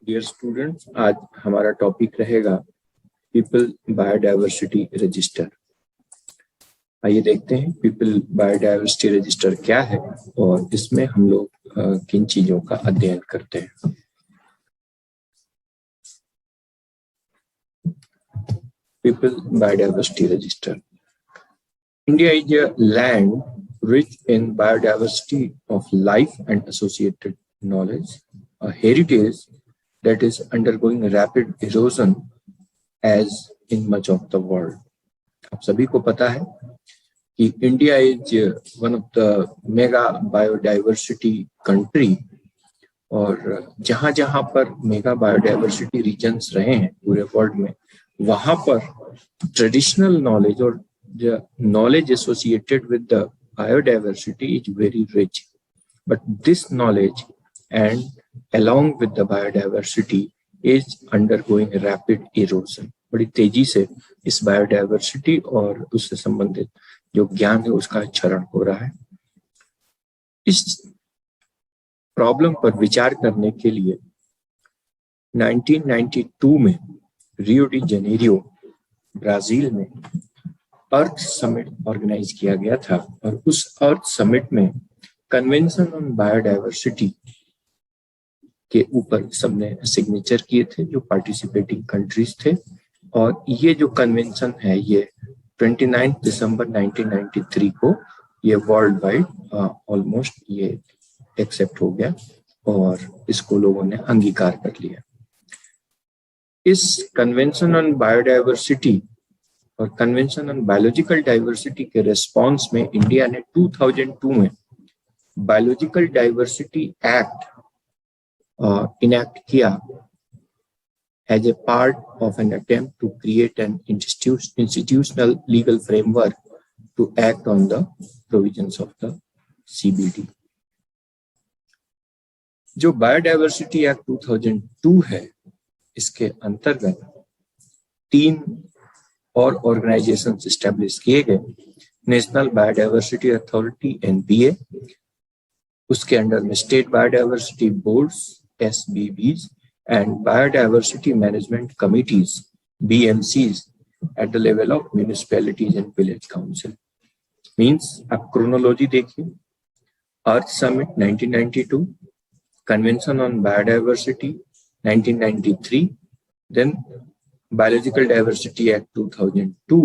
Dear students, आज हमारा topic रहेगा पीपल बायोडायवर्सिटी रजिस्टर। आइए देखते हैं पीपल बायोडायवर्सिटी रजिस्टर क्या है और इसमें हम लोग किन चीजों का अध्ययन करते हैं। People biodiversity register. India is a land rich in biodiversity of life and associated knowledge, a heritage that is undergoing rapid erosion as in much of the world. आप सभी को पता है कि India is one of the mega biodiversity country, और जहां जहां पर मेगा बायोडाइवर्सिटी रीजन्स रहे हैं पूरे वर्ल्ड में, वहां पर ट्रेडिशनल नॉलेज और the knowledge associated with the biodiversity is very rich, but this knowledge and along with the biodiversity is undergoing rapid erosion. बड़ी तेजी से इस बायोडाइवर्सिटी और उससे संबंधित जो ज्ञान है उसका क्षरण हो रहा है। इस प्रॉब्लम पर विचार करने के लिए 1992 में रियो डी जेनेरियो ब्राजील में अर्थ समिट ऑर्गेनाइज किया गया था, और उस अर्थ समिट में कन्वेंशन ऑन बायोडाइवर्सिटी के ऊपर सबने सिग्नेचर किए थे जो पार्टिसिपेटिंग कंट्रीज थे, और ये जो कन्वेंशन है ये 29 दिसंबर 1993 को ये वर्ल्ड वाइड ऑलमोस्ट ये एक्सेप्ट हो गया और इसको लोगों ने अंगीकार कर लिया। इस कन्वेंशन ऑन बायोडाइवर्सिटी और कन्वेंशन ऑन बायोलॉजिकल डाइवर्सिटी के रिस्पॉन्स में इंडिया ने 2002 में बायोलॉजिकल डाइवर्सिटी एक्ट इनैक्ट किया as a part of an attempt to create an institutional legal framework to act on the provisions of the CBD. जो biodiversity act 2002 है, इसके अंतर्गत 3 और ऑर्गेनाइजेशंस एस्टेब्लिश किए गए। नेशनल बायोडाइवर्सिटी अथॉरिटी (NBA), उसके under में state biodiversity boards (SBBs) and biodiversity management committees (BMCs) at the level of municipalities and village council. Means आप क्रोनोलॉजी देखिए, earth summit 1992, convention on biodiversity 1993, then biological diversity act 2002,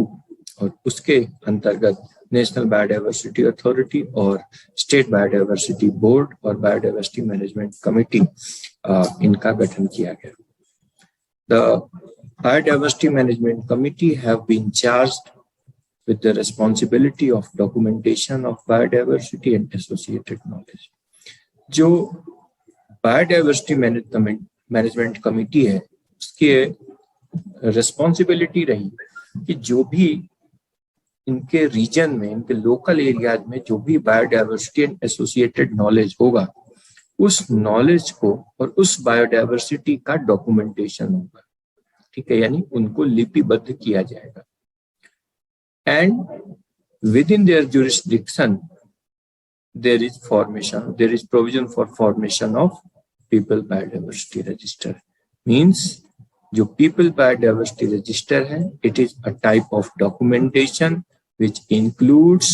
और उसके अंतर्गत national biodiversity authority और state biodiversity board और biodiversity management committee इनका गठन किया गया। The biodiversity management committee have been charged with the responsibility of documentation of biodiversity and associated knowledge. जो बायोडाइवर्सिटी मैनेजमेंट कमिटी है, उसके रिस्पॉन्सिबिलिटी रही कि जो भी इनके रीजन में, इनके लोकल एरियाज में जो भी बायोडाइवर्सिटी एंड एसोसिएटेड नॉलेज होगा, उस नॉलेज को और उस बायोडाइवर्सिटी का डॉक्यूमेंटेशन होगा। ठीक है, यानी उनको लिपिबद्ध किया जाएगा। And within their jurisdiction there is provision for formation of people biodiversity register. Means जो पीपल बायोडाइवर्सिटी रजिस्टर है, it is a type of documentation which includes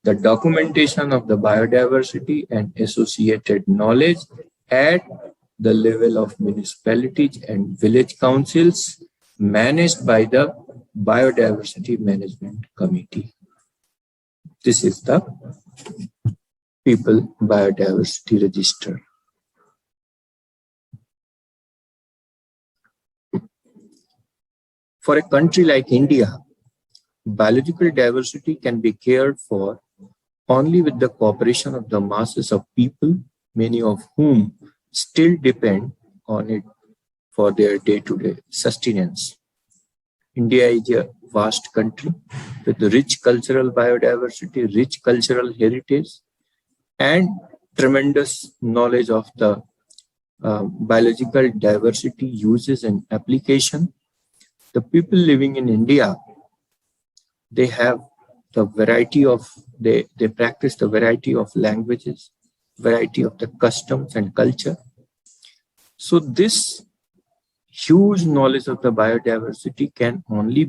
the documentation of the biodiversity and associated knowledge at the level of municipalities and village councils managed by the Biodiversity Management Committee. This is the People Biodiversity Register. For a country like India, biological diversity can be cared for only with the cooperation of the masses of people, many of whom still depend on it for their day-to-day sustenance. India is a vast country with rich cultural biodiversity, rich cultural heritage, and tremendous knowledge of the biological diversity uses and application. The people living in India, they have the variety of, they practice the variety of languages, variety of the customs and culture. So this huge knowledge of the biodiversity can only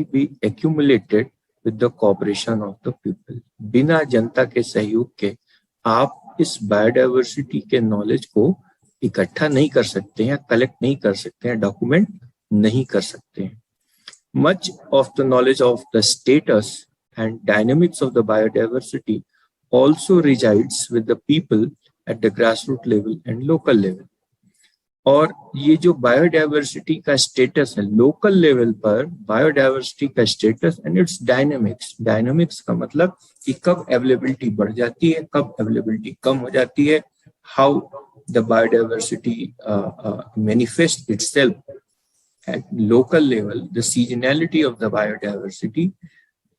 be accumulated with the cooperation of the people. बिना जनता के सहयोग के आप इस biodiversity के knowledge को इकट्ठा नहीं कर सकते हैं, कलेक्ट नहीं कर सकते हैं, डॉक्यूमेंट नहीं कर सकते हैं. Much of the knowledge of the status and dynamics of the biodiversity also resides with the people at the grassroots level and local level. और ये जो बायोडाइवर्सिटी का स्टेटस है लोकल लेवल पर, बायोडाइवर्सिटी का स्टेटस एंड इट्स डायनामिक्स का मतलब कि कब अवेलेबिलिटी बढ़ जाती है, कब अवेलेबिलिटी कम हो जाती है, how the biodiversity manifest itself at local level, the seasonality of the biodiversity,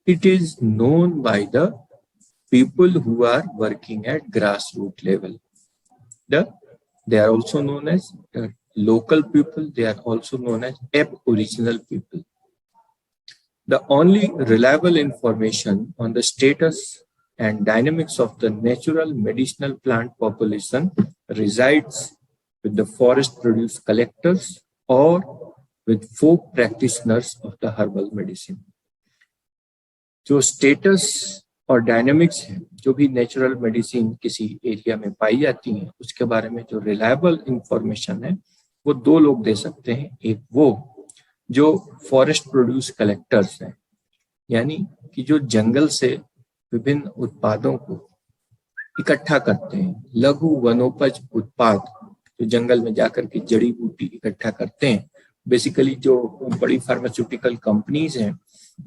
it is known by the people who are working at grassroots level. They are also known as local people, they are also known as aboriginal people. The only reliable information on the status and dynamics of the natural medicinal plant population resides with the forest produce collectors or with folk practitioners of the herbal medicine. जो status और dynamics है, जो भी natural medicine किसी area में पाई जाती है, उसके बारे में जो रिलायबल इंफॉर्मेशन है वो दो लोग दे सकते हैं. एक वो जो फॉरेस्ट प्रोड्यूस कलेक्टर्स हैं, यानी कि जो जंगल से विभिन्न उत्पादों को इकट्ठा करते हैं, लघु वनोपज उत्पाद जो जंगल में जाकर के जड़ी बूटी इकट्ठा करते हैं. बेसिकली जो बड़ी फार्मास्यूटिकल कंपनीज हैं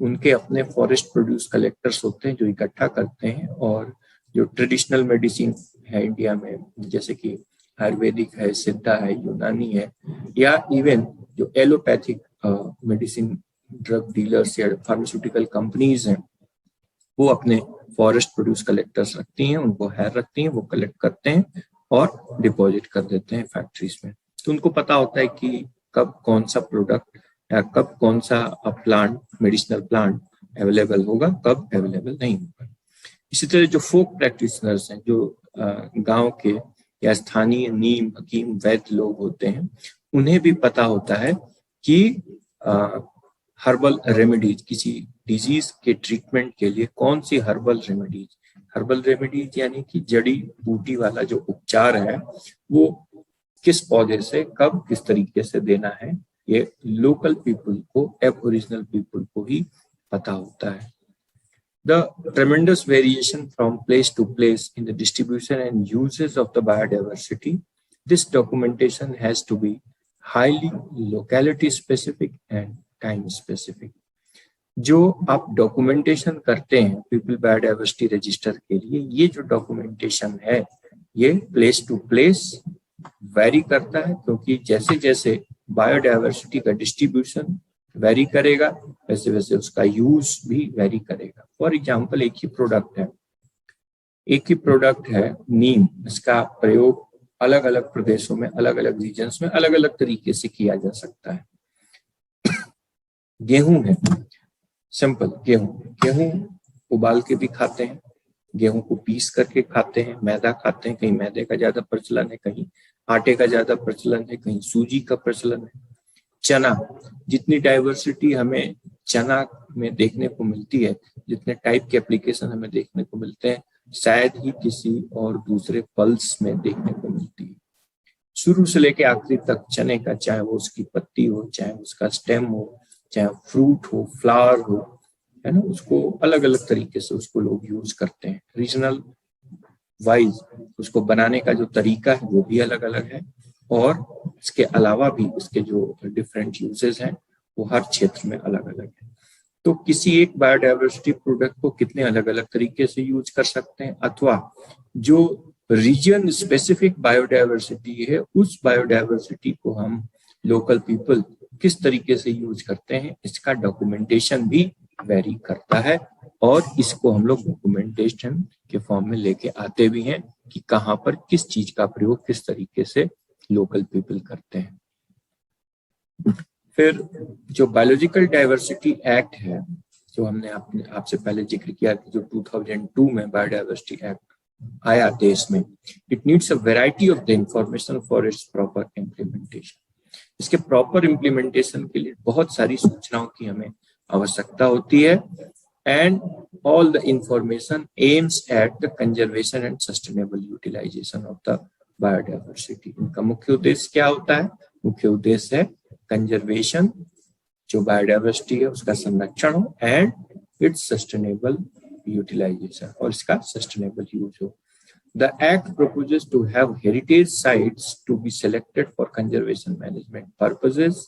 उनके अपने फॉरेस्ट प्रोड्यूस कलेक्टर्स होते हैं जो इकट्ठा करते हैं, और जो ट्रेडिशनल मेडिसिन है इंडिया में, जैसे कि आयुर्वेदिक है, सिद्धा है, यूनानी है, या इवन जो एलोपैथिक मेडिसिन ड्रग डीलर्स या फार्मास्यूटिकल कंपनीज हैं, वो अपने फॉरेस्ट प्रोड्यूस कलेक्टर्स रखती हैं, उनको हायर रखती हैं, वो कलेक्ट करते हैं और डिपॉजिट कर देते हैं फैक्ट्रीज में. तो उनको पता होता है कि कब कौन सा प्रोडक्ट या कब कौन सा प्लांट, मेडिसिनल प्लांट अवेलेबल होगा, कब अवेलेबल नहीं होगा. इसी तरह जो फोक प्रैक्टिशनर्स हैं, जो गांव के या स्थानीय नीम, हकीम, वैद्य लोग होते हैं, उन्हें भी पता होता है कि हर्बल रेमेडीज, किसी डिजीज के ट्रीटमेंट के लिए कौन सी हर्बल रेमेडीज यानी कि जड़ी बूटी वाला जो उपचार है वो किस पौधे से कब किस तरीके से देना है, ये लोकल पीपल को, एबोरिजिनल पीपल को ही पता होता है. The tremendous variation from place to place in the distribution and uses of the biodiversity, this documentation has to be highly locality specific and time specific. जो आप डॉक्यूमेंटेशन करते हैं people biodiversity register के लिए, ये जो डॉक्यूमेंटेशन है ये प्लेस टू प्लेस वेरी करता है, क्योंकि जैसे जैसे बायोडाइवर्सिटी का डिस्ट्रीब्यूशन वेरी करेगा वैसे वैसे उसका यूज भी वेरी करेगा. फॉर एग्जांपल एक ही प्रोडक्ट है नीम, इसका प्रयोग अलग अलग प्रदेशों में, अलग अलग रीजन्स में अलग अलग तरीके से किया जा सकता है. गेहूं है, सिंपल गेहूं उबाल के भी खाते हैं, गेहूं को पीस करके खाते हैं, मैदा खाते हैं, कहीं मैदे का ज्यादा प्रचलन है, कहीं आटे का ज्यादा प्रचलन है, कहीं सूजी का प्रचलन है. चना, जितनी डाइवर्सिटी हमें चना में देखने को मिलती है, जितने टाइप के एप्लीकेशन हमें देखने को मिलते हैं, शायद ही किसी और दूसरे पल्स में देखने को मिलती है. शुरू से लेके आखिरी तक चने का, चाहे वो उसकी पत्ती हो, चाहे उसका स्टेम हो, चाहे फ्रूट हो, फ्लावर हो, है ना, उसको अलग अलग तरीके से उसको लोग यूज करते हैं. रीजनल वाइज उसको बनाने का जो तरीका है वो भी अलग अलग है, और इसके अलावा भी इसके जो डिफरेंट यूजेस हैं वो हर क्षेत्र में अलग अलग है. तो किसी एक बायोडाइवर्सिटी प्रोडक्ट को कितने अलग अलग तरीके से यूज कर सकते हैं, अथवा जो रीजन स्पेसिफिक बायोडाइवर्सिटी है उस बायोडाइवर्सिटी को हम लोकल पीपल किस तरीके से यूज करते हैं, इसका डॉक्यूमेंटेशन भी वेरी करता है. और इसको हम लोग डॉक्यूमेंटेशन के फॉर्म में लेके आते भी हैं कि कहाँ पर किस चीज का प्रयोग किस तरीके से लोकल पीपल करते हैं. फिर जो बायोलॉजिकल डाइवर्सिटी एक्ट है, जो हमने आपसे पहले जिक्र किया कि जो 2002 में बायोडाइवर्सिटी एक्ट आया देश में, it needs a variety of the information for its proper implementation. इसके प्रॉपर इम्प्लीमेंटेशन के लिए बहुत सारी सूचनाओं की हमें आवश्यकता होती है। And all the information aims at the conservation and sustainable utilisation of the biodiversity. इनका मुख्य उद्देश्य क्या होता है? मुख्य उद्देश्य है कंजर्वेशन, जो बायोडाइवर्सिटी है उसका संरक्षण हो, एंड इट्स सस्टेनेबल यूटिलाइजेशन, और इसका सस्टेनेबल यूज हो। The Act proposes to have heritage sites to be selected for conservation management purposes,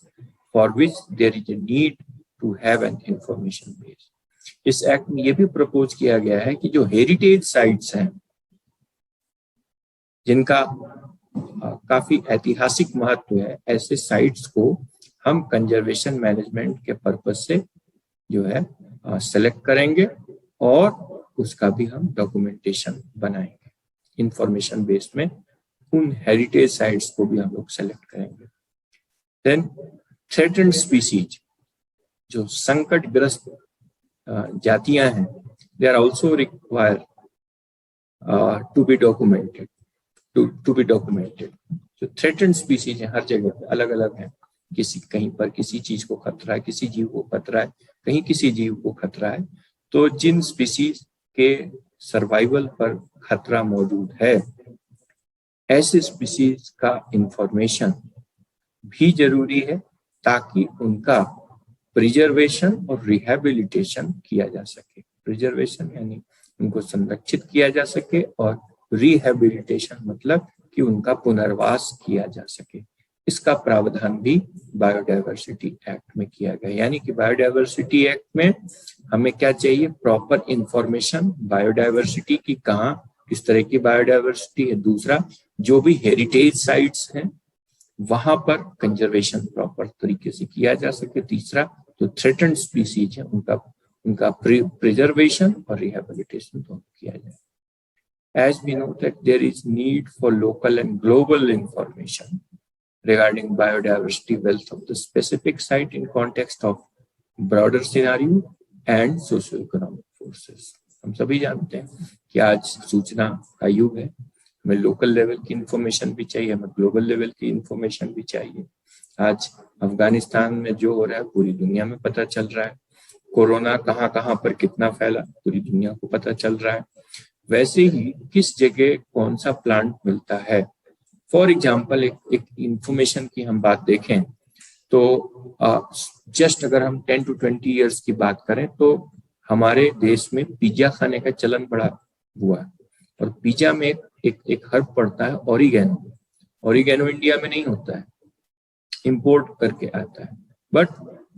for which there is a need to have an information base. इस act में ये भी propose किया गया है कि जो हेरिटेज साइट्स हैं, जिनका काफी ऐतिहासिक महत्व है, ऐसे साइट्स को हम कंजर्वेशन मैनेजमेंट के पर्पज से जो है सेलेक्ट करेंगे और उसका भी हम डॉक्यूमेंटेशन बनाएंगे। इंफॉर्मेशन बेस में उन हेरिटेज साइट्स को भी हम लोग सेलेक्ट करेंगे। देन थ्रेटेंड स्पीसीज, जो संकटग्रस्त जातियां हैं, they are also require to be documented, to be documented. जो थ्रेटेंड स्पीसीज हैं हर जगह पे अलग अलग हैं, किसी कहीं पर किसी चीज को खतरा है, किसी जीव को खतरा है, कहीं किसी जीव को खतरा है। तो जिन स्पीसीज के सर्वाइवल पर खतरा मौजूद है, ऐसे स्पीसीज का इंफॉर्मेशन भी जरूरी है ताकि उनका प्रिजर्वेशन और रिहेबिलिटेशन किया जा सके। प्रिजर्वेशन यानी उनको संरक्षित किया जा सके, और रिहेबिलिटेशन मतलब कि उनका पुनर्वास किया जा सके। इसका प्रावधान भी बायोडाइवर्सिटी एक्ट में किया गया। यानी कि बायोडाइवर्सिटी एक्ट में हमें क्या चाहिए? प्रॉपर इंफॉर्मेशन बायोडाइवर्सिटी की, कहाँ किस तरह की बायोडाइवर्सिटी है। दूसरा, जो भी हेरिटेज साइट्स हैं वहां पर कंजर्वेशन प्रॉपर तरीके से किया जा सके। तीसरा, जो थ्रेटेंड स्पीसीज है उनका प्रिजर्वेशन और रिहेबिलिटेशन दोनों किया जाए। As we know that there is need for local and global information regarding biodiversity wealth of the specific site in context of broader scenario and socio-economic forces. हम सभी जानते हैं कि आज सूचना का युग है, हमें लोकल लेवल की इंफॉर्मेशन भी चाहिए, हमें ग्लोबल लेवल की इंफॉर्मेशन भी चाहिए। आज अफगानिस्तान में जो हो रहा है पूरी दुनिया में पता चल रहा है, कोरोना कहाँ कहाँ पर कितना फैला पूरी दुनिया को पता चल रहा है। वैसे ही किस जगह कौन सा प्लांट मिलता है, फॉर एग्जाम्पल एक इंफॉर्मेशन की हम बात देखें तो जस्ट अगर हम 10 to 20 ईयर्स की बात करें तो हमारे देश में पिज्जा खाने का चलन बड़ा हुआ है। और पिज्जा में एक हर्ब पड़ता है ओरिगेनो। ओरिगेनो इंडिया में नहीं होता है, इंपोर्ट करके आता है, बट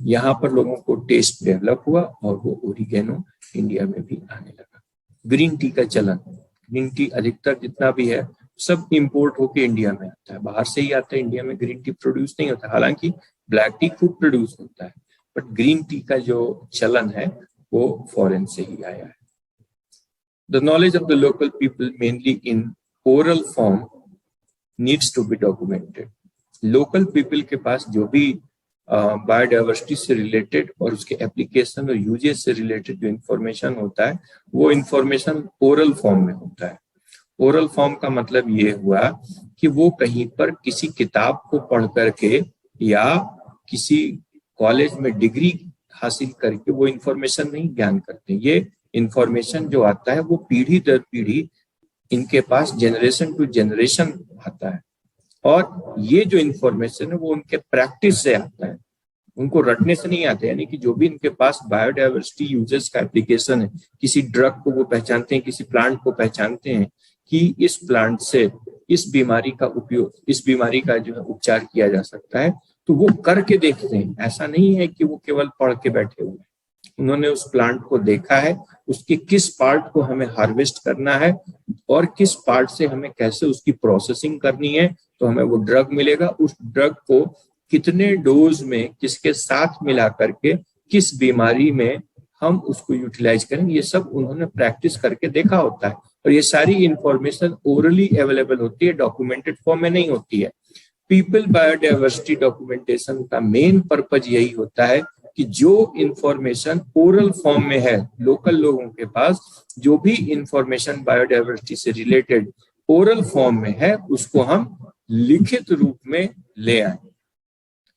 यहाँ पर लोगों को टेस्ट डेवलप हुआ और वो ओरिगेनो इंडिया में भी आने लगा। ग्रीन टी का चलन, ग्रीन टी अधिकतर जितना भी है सब इंपोर्ट होके इंडिया में आता है, बाहर से ही आता है। इंडिया में ग्रीन टी प्रोड्यूस नहीं होता, हालांकि ब्लैक टी खूब प्रोड्यूस होता है, बट ग्रीन टी का जो चलन है वो फॉरेन से ही आया है। The knowledge of the local people mainly in oral form needs to be documented. Local people के पास जो भी बायोडाइवर्सिटी से रिलेटेड और उसके एप्लीकेशन और यूजेस से रिलेटेड जो इंफॉर्मेशन होता है वो इंफॉर्मेशन ओरल फॉर्म में होता है। ओरल फॉर्म का मतलब ये हुआ कि वो कहीं पर किसी किताब को पढ़ करके या किसी कॉलेज में डिग्री हासिल करके वो इंफॉर्मेशन नहीं ज्ञान करते। ये इंफॉर्मेशन जो आता है वो पीढ़ी दर पीढ़ी इनके पास जनरेशन टू जनरेशन आता है, और ये जो इंफॉर्मेशन है वो उनके प्रैक्टिस से आता है, उनको रटने से नहीं आता। यानी कि जो भी इनके पास बायोडाइवर्सिटी यूजेस का एप्लीकेशन है, किसी ड्रग को वो पहचानते हैं, किसी प्लांट को पहचानते हैं कि इस प्लांट से इस बीमारी का उपयोग, इस बीमारी का जो है उपचार किया जा सकता है, तो वो करके देखते हैं। ऐसा नहीं है कि वो केवल पढ़ के बैठे हुए, उन्होंने उस प्लांट को देखा है, उसके किस पार्ट को हमें हार्वेस्ट करना है और किस पार्ट से हमें कैसे उसकी प्रोसेसिंग करनी है तो हमें वो ड्रग मिलेगा। उस ड्रग को कितने डोज में किसके साथ मिला करके किस बीमारी में हम उसको यूटिलाइज करेंगे, ये सब उन्होंने प्रैक्टिस करके देखा होता है। और ये सारी इंफॉर्मेशन ओरली अवेलेबल होती है, डॉक्यूमेंटेड फॉर्म में नहीं होती है। पीपल बायोडाइवर्सिटी डॉक्यूमेंटेशन का मेन पर्पज यही होता है कि जो इंफॉर्मेशन ओरल फॉर्म में है, लोकल लोगों के पास जो भी इंफॉर्मेशन बायोडायवर्सिटी से रिलेटेड ओरल फॉर्म में है, उसको हम लिखित रूप में ले आए।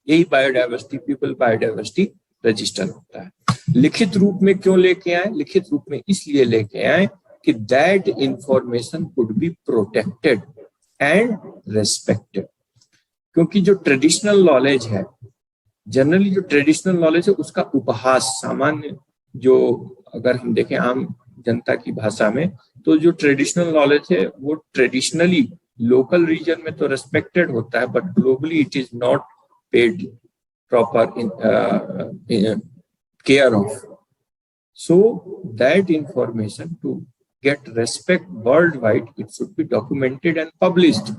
यही बायोडायवर्सिटी, पीपल बायोडायवर्सिटी रजिस्टर होता है। लिखित रूप में क्यों लेके आए? लिखित रूप में इसलिए लेके आए कि that information could be protected and respected. क्योंकि जो ट्रेडिशनल नॉलेज है, जनरली जो ट्रेडिशनल नॉलेज है उसका उपहास, सामान्य जो अगर हम देखें आम जनता की भाषा में, तो जो ट्रेडिशनल नॉलेज है वो ट्रेडिशनली लोकल रीजन में तो रेस्पेक्टेड होता है, but globally it is not paid proper in care of. So that information to get respect worldwide, it should be documented and published.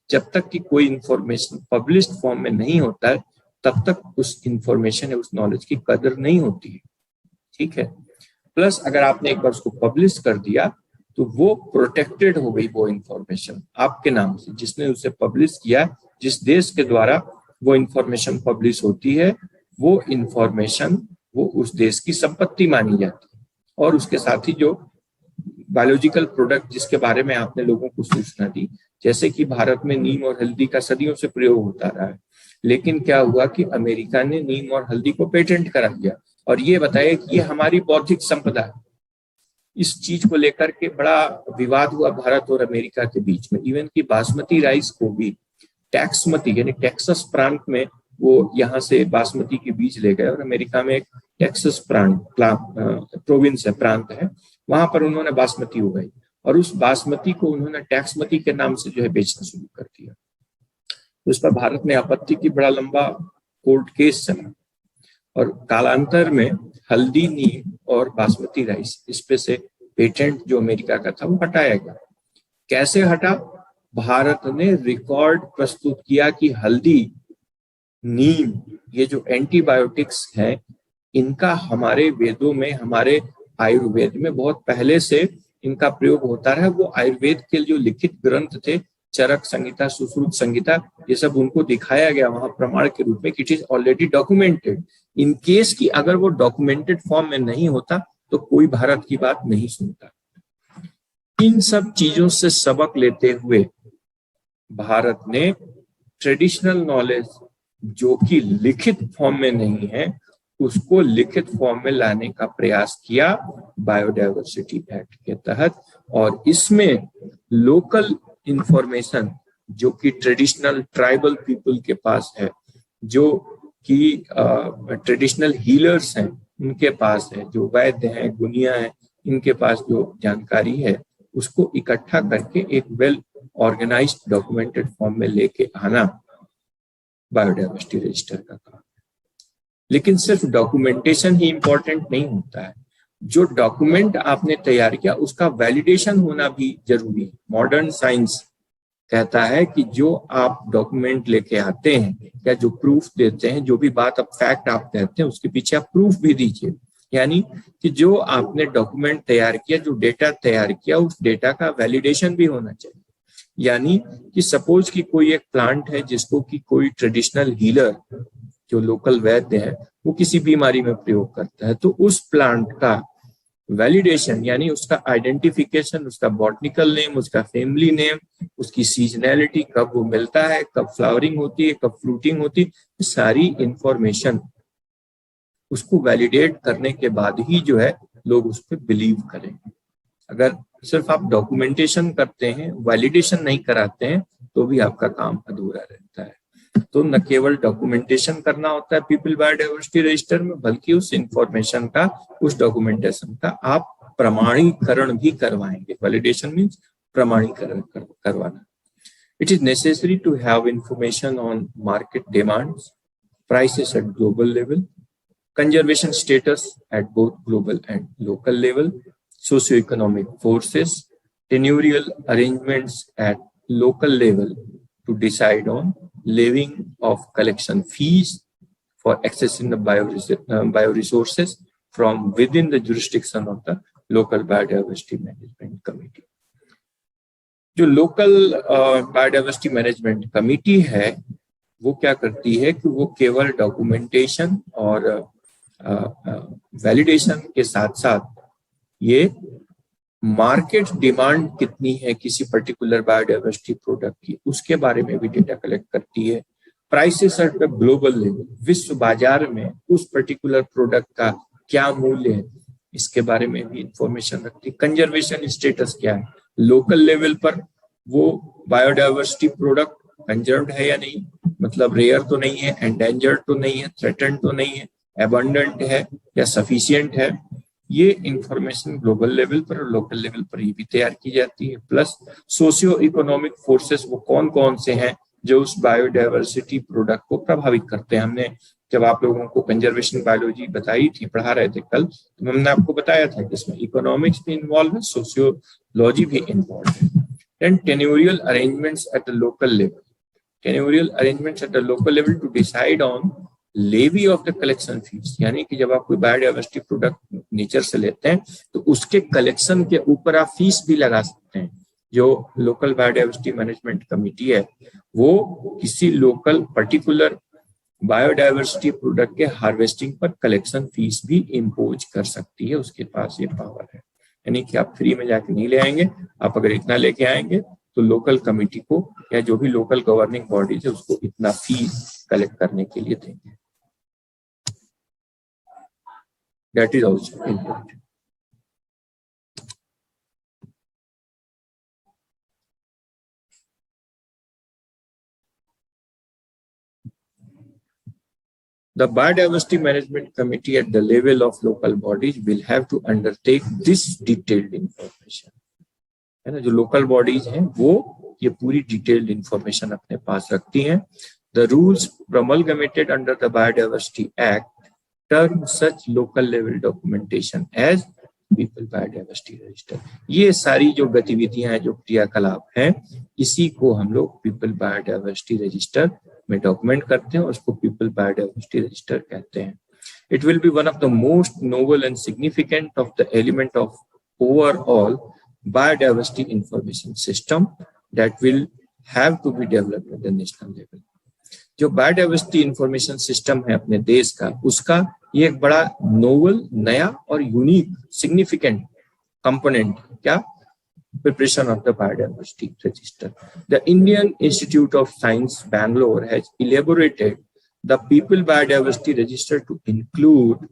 जब तक कि कोई इंफॉर्मेशन पब्लिश्ड फॉर्म में नहीं होता है, तब तक उस इंफॉर्मेशन या उस नॉलेज की कदर नहीं होती है. ठीक है. प्लस अगर आपने एक बार उसको पब्लिश कर दिया तो वो प्रोटेक्टेड हो गई वो इंफॉर्मेशन आपके नाम से. जिसने उसे पब्लिश किया, जिस देश के द्वारा वो इंफॉर्मेशन पब्लिश होती है, वो इंफॉर्मेशन वो उस देश की संपत्ति मानी जाती है. और उसके साथ ही जो बायोलॉजिकल प्रोडक्ट जिसके बारे में आपने लोगों को सूचना दी, जैसे कि भारत में नीम और हल्दी का सदियों से प्रयोग होता रहा है, लेकिन क्या हुआ कि अमेरिका ने नीम और हल्दी को पेटेंट करा दिया और ये बताया कि ये हमारी बौद्धिक संपदा है. इस चीज को लेकर के बड़ा विवाद हुआ भारत और अमेरिका के बीच में. इवन की बासमती राइस को भी टैक्समती यानी टेक्सास प्रांत में वो यहाँ से बासमती के बीज ले गए और अमेरिका में एक टेक्सास प्रोविंस है, प्रांत है, वहां पर उन्होंने बासमती उगाई और उस बासमती को उन्होंने टैक्समती के नाम से जो है बेचना शुरू कर दिया. तो इस पर भारत ने आपत्ति की, बड़ा लंबा कोर्ट केस चला और कालांतर में हल्दी, नीम और बासमती राइस इस पे से पेटेंट जो अमेरिका का था वो हटाया गया. कैसे हटा? भारत ने रिकॉर्ड प्रस्तुत किया कि हल्दी, नीम, ये जो एंटीबायोटिक्स हैं, इनका हमारे वेदों में, हमारे आयुर्वेद में बहुत पहले से इनका प्रयोग होता रहा. वो आयुर्वेद के जो लिखित ग्रंथ थे, चरक संहिता, सुश्रुत संहिता, ये सब उनको दिखाया गया वहां प्रमाण के रूप में कि it is already documented. In case की अगर वो डॉक्यूमेंटेड फॉर्म में नहीं होता तो कोई भारत की बात नहीं सुनता. इन सब चीजों से सबक लेते हुए भारत ने ट्रेडिशनल नॉलेज जो कि लिखित फॉर्म में नहीं है, उसको लिखित फॉर्म में लाने का प्रयास किया बायोडायवर्सिटी एक्ट के तहत. और इसमें लोकल इंफॉर्मेशन जो कि ट्रेडिशनल ट्राइबल पीपल के पास है, जो कि ट्रेडिशनल हीलर्स हैं उनके पास है, जो वैद्य हैं, गुनिया हैं, इनके पास जो जानकारी है, उसको इकट्ठा करके एक वेल ऑर्गेनाइज्ड डॉक्यूमेंटेड फॉर्म में लेके आना बायोडायवर्सिटी रजिस्टर का काम. लेकिन सिर्फ डॉक्यूमेंटेशन ही इंपॉर्टेंट नहीं होता है. जो डॉक्यूमेंट आपने तैयार किया उसका वैलिडेशन होना भी जरूरी है. मॉडर्न साइंस कहता है कि जो आप डॉक्यूमेंट लेके आते हैं या जो प्रूफ देते हैं, जो भी बात आप फैक्ट आप कहते हैं, उसके पीछे आप प्रूफ भी दीजिए. यानी कि जो आपने डॉक्यूमेंट तैयार किया, जो डेटा तैयार किया, उस डेटा का वैलिडेशन भी होना चाहिए. यानी कि सपोज कि कोई एक प्लांट है जिसको कि कोई ट्रेडिशनल हीलर जो लोकल वैद्य है वो किसी बीमारी में प्रयोग करता है, तो उस प्लांट का वैलिडेशन यानी उसका आइडेंटिफिकेशन, उसका बॉटनिकल नेम, उसका फैमिली नेम, उसकी सीजनैलिटी, कब वो मिलता है, कब फ्लावरिंग होती है, कब फ्रूटिंग होती है, सारी इंफॉर्मेशन उसको वैलिडेट करने के बाद ही जो है लोग उस पर बिलीव करेंगे. अगर सिर्फ आप डॉक्यूमेंटेशन करते हैं, वैलिडेशन नहीं कराते हैं, तो भी आपका काम अधूरा रहता है. तो न केवल डॉक्यूमेंटेशन करना होता है पीपल बायोडायवर्सिटी रजिस्टर में, बल्कि उस इंफॉर्मेशन का, उस डॉक्यूमेंटेशन का आप प्रमाणीकरण भी करवाएंगे. वैलिडेशन मीन्स प्रमाणीकरण करवाना. It is necessary to have information on market demands, prices at global level, conservation status at both global and local level, socio-economic forces, tenurial arrangements at local level to decide on levying of collection fees for accessing the bioresources from within the jurisdiction of the local biodiversity management committee. जो local biodiversity management committee है वो क्या करती है कि वो केवल documentation और वैलिडेशन के साथ साथ ये मार्केट डिमांड कितनी है किसी पर्टिकुलर बायोडाइवर्सिटी प्रोडक्ट की, उसके बारे में भी डेटा कलेक्ट करती है। Prices at the global level, विश्व बाजार में उस पर्टिकुलर प्रोडक्ट का क्या मूल्य है, इसके बारे में भी इंफॉर्मेशन रखती है। कंजर्वेशन स्टेटस क्या है, लोकल लेवल पर वो बायोडाइवर्सिटी प्रोडक्ट कंजर्व्ड है या नहीं, मतलब रेयर तो नहीं है, एंडेंजर्ड तो नहीं है, थ्रेटन्ड तो नहीं है, एबंडेंट है या सफिशिएंट है। ये इंफॉर्मेशन ग्लोबल लेवल पर और लोकल लेवल पर ही भी तैयार की जाती है। प्लस सोशियो इकोनॉमिक फोर्सेस वो कौन कौन से हैं जो उस बायोडाइवर्सिटी प्रोडक्ट को प्रभावित करते हैं। हमने जब आप लोगों को कंजर्वेशन बायोलॉजी बताई थी, पढ़ा रहे थे कल, तो हमने आपको बताया था कि इसमें इकोनॉमिक्स भी इन्वॉल्व है, सोशियोलॉजी भी इन्वॉल्व है। And tenurial arrangements at the local level, tenurial arrangements at the local level to decide on levy of the collection fees, यानी कि जब आप कोई बायोडाइवर्सिटी प्रोडक्ट नेचर से लेते हैं तो उसके कलेक्शन के ऊपर आप फीस भी लगा सकते हैं। जो लोकल बायोडाइवर्सिटी मैनेजमेंट कमेटी है वो किसी लोकल पर्टिकुलर बायोडाइवर्सिटी प्रोडक्ट के हार्वेस्टिंग पर कलेक्शन फीस भी इम्पोज कर सकती है, उसके पास ये पावर है। यानी कि आप फ्री में जाके नहीं ले आएंगे, आप अगर इतना लेके आएंगे तो लोकल कमेटी को या जो भी लोकल गवर्निंग बॉडीज है उसको इतना फीस कलेक्ट करने के लिए देंगे। That is also important. The Biodiversity Management Committee at the level of local bodies will have to undertake this detailed information. है ना, जो लोकल बॉडीज हैं वो ये पूरी डिटेल्ड इंफॉर्मेशन अपने पास रखती हैं। The rules promulgated under the Biodiversity Act term such local level documentation as people biodiversity register. ये सारी जो गतिविधियां हैं, जो क्रियाकलाप हैं, इसी को हम लोग पीपल बायोडाइवर्सिटी रजिस्टर में डॉक्यूमेंट करते हैं और उसको पीपल बायोडाइवर्सिटी रजिस्टर कहते हैं। It will be one of the most noble and significant of the element of overall biodiversity information system that will have to be developed at the national level. जो biodiversity information system है अपने देश का, उसका ये एक बड़ा novel, नया और यूनिक सिग्निफिकेंट कंपोनेंट क्या, preparation of the biodiversity register. The Indian Institute of Science Bangalore has elaborated the people biodiversity register to include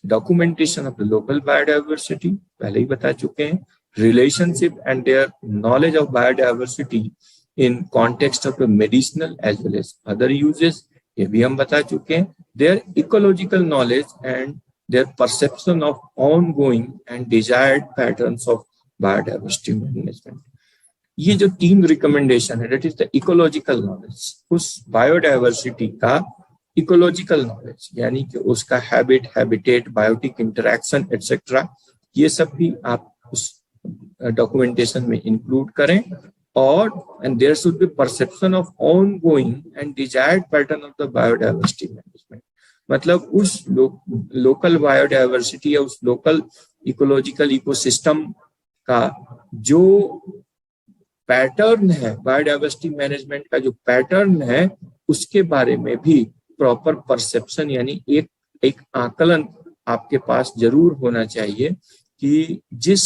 documentation of the local biodiversity, पहले ही बता चुके हैं, relationship and their knowledge of biodiversity in context of the medicinal as well as other uses, ये भी हम बता चुके हैं, their ecological knowledge and their perception of ongoing and desired patterns of biodiversity management। ये जो 3 रिकमेंडेशन है, that is the ecological knowledge, उस बायोडाइवर्सिटी का इकोलॉजिकल नॉलेज यानी कि उसका habit, habitat, biotic interaction etcetera, ये सब भी आप उस डॉक्यूमेंटेशन में इंक्लूड करें। और and there should be perception of ongoing and desired pattern of the biodiversity management, मतलब उस लोकल बायोडाइवर्सिटी या उस लोकल इकोलॉजिकल इकोसिस्टम का जो पैटर्न है, बायोडाइवर्सिटी मैनेजमेंट का जो पैटर्न है, उसके बारे में भी प्रॉपर परसेप्शन यानी एक आकलन आपके पास जरूर होना चाहिए कि जिस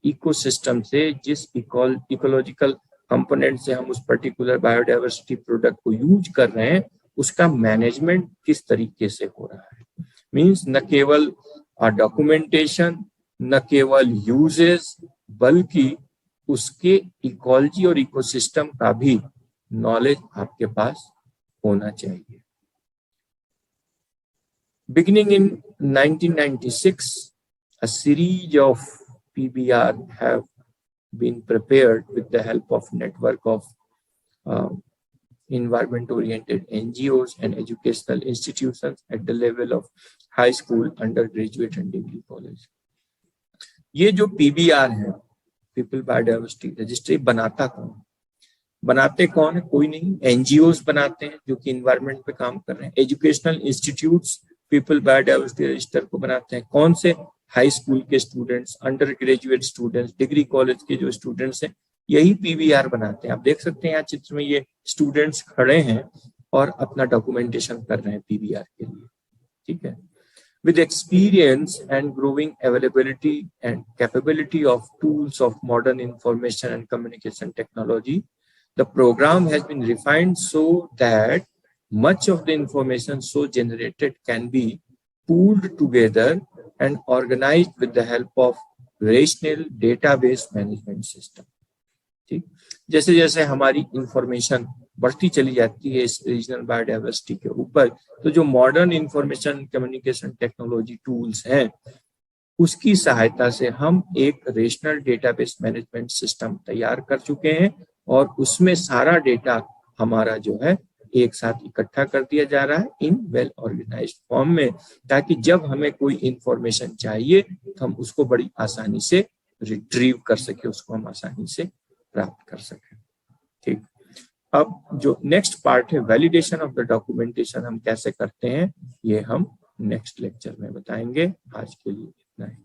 इकोसिस्टम से, जिस इकोलॉजिकल कंपोनेंट से हम उस पर्टिकुलर बायोडाइवर्सिटी प्रोडक्ट को यूज कर रहे हैं, उसका मैनेजमेंट किस तरीके से हो रहा है। मींस न केवल डॉक्यूमेंटेशन, न केवल यूजेस, बल्कि उसके इकोलॉजी और इकोसिस्टम का भी नॉलेज आपके पास होना चाहिए। Beginning in 1996, a series of PBR have been prepared with the help of network of environment-oriented NGOs and educational institutions at the level of high school, undergraduate and degree college। ये जो PBR है, people biodiversity registry, बनाता कौन, बनाते कौन है? कोई नहीं, NGOs बनाते हैं जो कि इन्वायरमेंट पे काम कर रहे हैं। Educational institutes people biodiversity register को बनाते हैं। कौन से? हाई स्कूल के students, under graduate students, degree college के जो स्टूडेंट्स हैं, यही PBR बनाते हैं। आप देख सकते हैं यहाँ चित्र में ये स्टूडेंट्स खड़े हैं और अपना डॉक्यूमेंटेशन कर रहे हैं PBR के लिए, ठीक है। With experience and growing availability and capability of tools of modern information and communication technology, the program has been refined so that much of the information so generated can be pooled together and organized with the help of rational database management system. ठीक, जैसे जैसे हमारी information बढ़ती चली जाती है इस regional biodiversity के ऊपर, तो जो modern information communication technology tools हैं उसकी सहायता से हम एक रेशनल डेटाबेस मैनेजमेंट सिस्टम तैयार कर चुके हैं और उसमें सारा डेटा हमारा जो है एक साथ इकट्ठा कर दिया जा रहा है इन वेल ऑर्गेनाइज्ड फॉर्म में, ताकि जब हमें कोई इंफॉर्मेशन चाहिए तो हम उसको बड़ी आसानी से रिट्रीव कर सके, उसको हम आसानी से प्राप्त कर सकें। ठीक, अब जो नेक्स्ट पार्ट है वैलिडेशन ऑफ द डॉक्यूमेंटेशन हम कैसे करते हैं ये हम नेक्स्ट लेक्चर में बताएंगे। आज के लिए इतना ही।